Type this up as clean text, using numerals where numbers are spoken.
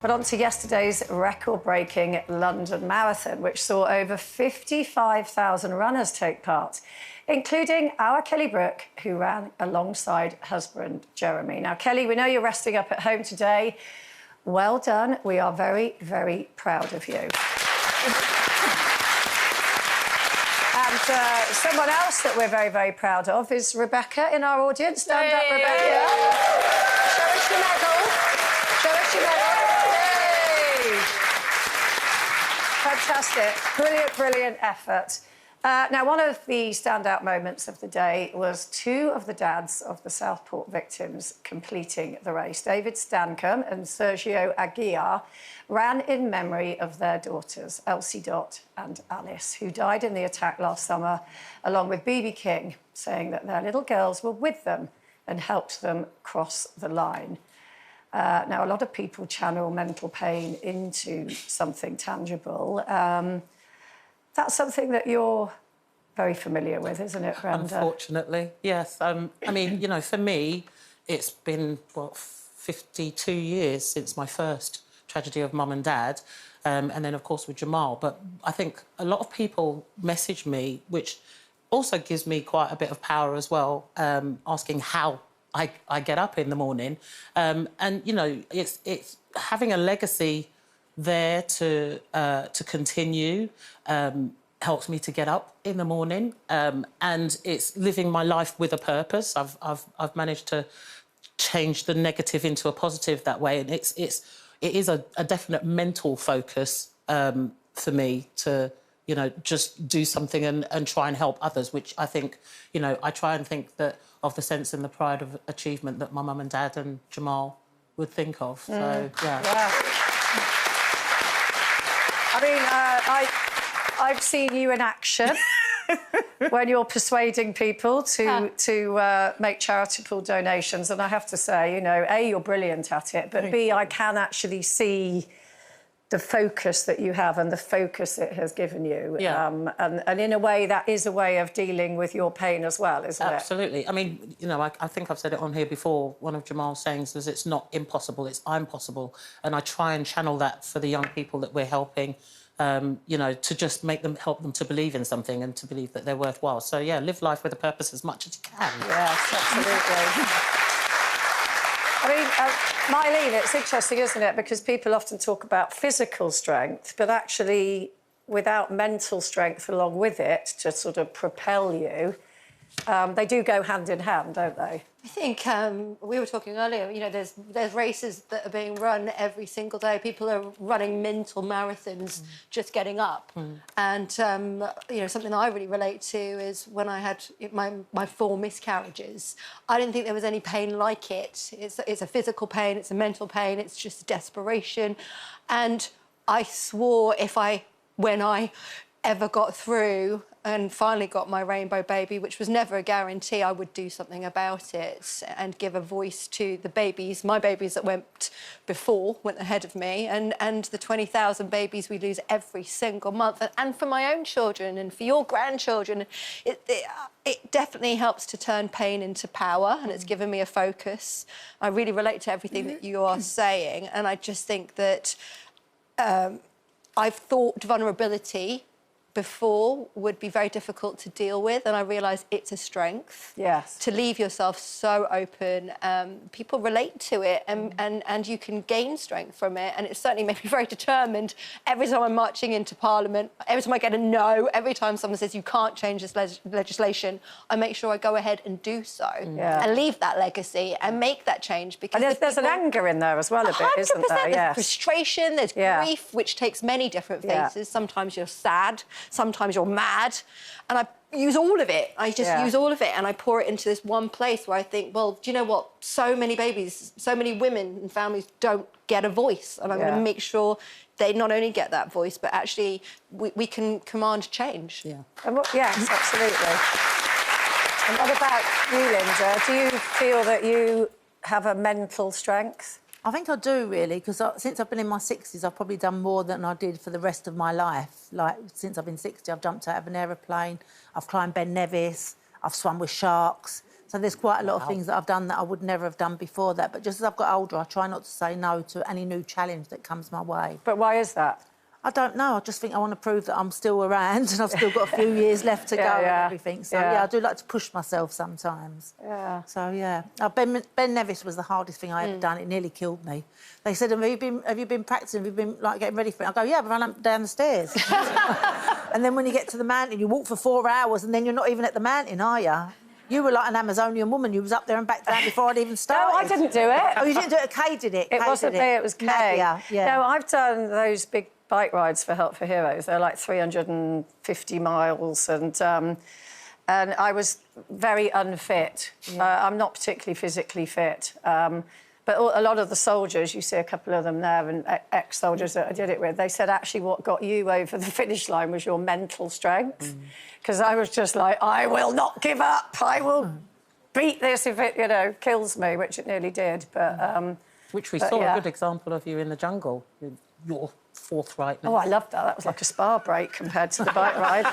But on to yesterday's record-breaking London Marathon, which saw over 55,000 runners take part, including our Kelly Brook, who ran alongside husband Jeremy. Now, Kelly, we know you're resting up at home today. Well done. We are very, very proud of you. And someone else that we're very, very proud of is Rebecca in our audience. Stand up, Rebecca. Show us your medal. Show us your medal. Fantastic. Brilliant, brilliant effort. Now, one of the standout moments of the day was two of the dads of the Southport victims completing the race. David Stancombe and Sergio Aguiar ran in memory of their daughters, Elsie Dot and Alice, who died in the attack last summer, along with BB King, saying that their little girls were with them and helped them cross the line. Now, a lot of people channel mental pain into something tangible. That's something that you're very familiar with, isn't it, Brenda? Unfortunately, yes. I mean, you know, for me, it's been, 52 years since my first tragedy of mum and dad, and then, of course, with Jamal. But I think a lot of people message me, which also gives me quite a bit of power as well, asking how I get up in the morning. And, you know, it's having a legacy there to continue helps me to get up in the morning, and it's living my life with a purpose. I've managed to change the negative into a positive that way, and it is a definite mental focus for me to, you know, just do something and try and help others, which I think, you know, I try and think that of the sense and the pride of achievement that my mum and dad and Jamal would think of. So, yeah. I mean, I've seen you in action when you're persuading people to make charitable donations, and I have to say, you know, A, you're brilliant at it, but B, I can actually see the focus that you have and the focus it has given you. Yeah. And in a way, that is a way of dealing with your pain as well, isn't it? Absolutely. I mean, you know, I think I've said it on here before. One of Jamal's sayings is, it's not impossible, it's I'm possible. And I try and channel that for the young people that we're helping, you know, to just help them to believe in something and to believe that they're worthwhile. So, yeah, live life with a purpose as much as you can. Yes, absolutely. I mean, Myleene, it's interesting, isn't it? Because people often talk about physical strength, but actually, without mental strength along with it to sort of propel you, they do go hand in hand, don't they? I think we were talking earlier, you know, there's races that are being run every single day. People are running mental marathons just getting up. And, you know, something that I really relate to is when I had my 4 miscarriages, I didn't think there was any pain like it. It's a physical pain, it's a mental pain, it's just desperation. And I swore when I ever got through and finally got my rainbow baby, which was never a guarantee, I would do something about it and give a voice to the babies, my babies that went ahead of me, and the 20,000 babies we lose every single month. And for my own children and for your grandchildren, it definitely helps to turn pain into power, and it's given me a focus. I really relate to everything that you are saying, and I just think that I've thought vulnerability before would be very difficult to deal with, and I realised it's a strength. Yes. To leave yourself so open. People relate to it, and you can gain strength from it, and it certainly made me very determined. Every time I'm marching into Parliament, every time I get a no, every time someone says you can't change this legislation, I make sure I go ahead and do so and leave that legacy and make that change. Because and there's an anger in there as well a bit, isn't there? There's frustration, there's grief, which takes many different faces. Sometimes you're sad, sometimes you're mad, and I use all of it. I just use all of it, and I pour it into this one place where I think, well, do you know what? So many babies, so many women and families don't get a voice, and I'm going to make sure they not only get that voice, but actually we can command change. Yeah. Yes, absolutely. And what about you, Linda? Do you feel that you have a mental strength? I think I do, really, because since I've been in my 60s, I've probably done more than I did for the rest of my life. Like, since I've been 60, I've jumped out of an aeroplane, I've climbed Ben Nevis, I've swum with sharks. So there's quite a lot of things that I've done that I would never have done before that. But just as I've got older, I try not to say no to any new challenge that comes my way. But why is that? I don't know. I just think I want to prove that I'm still around and I've still got a few years left to go and everything. So, yeah, I do like to push myself sometimes. Yeah. So, yeah. Ben Nevis was the hardest thing I ever done. It nearly killed me. They said, have you been practising? Have you been, like, getting ready for it? I go, yeah, but I run up and down the stairs. And then when you get to the mountain, you walk for 4 hours and then you're not even at the mountain, are you? You were like an Amazonian woman. You was up there and back down before I'd even started. No, I didn't do it. Oh, you didn't do it? Kay did it. It wasn't me, it was Kay. Nadia, yeah. No, I've done those big bike rides for Help for Heroes. They're like 350 miles and I was very unfit. Yeah. I'm not particularly physically fit. But a lot of the soldiers, you see a couple of them there, and ex-soldiers that I did it with, they said actually what got you over the finish line was your mental strength. Because I was just like, I will not give up. I will beat this if it, you know, kills me, which it nearly did. But which we saw a good example of you in the jungle. Your forthrightness. Oh, I loved that. That was like a spa break compared to the bike ride.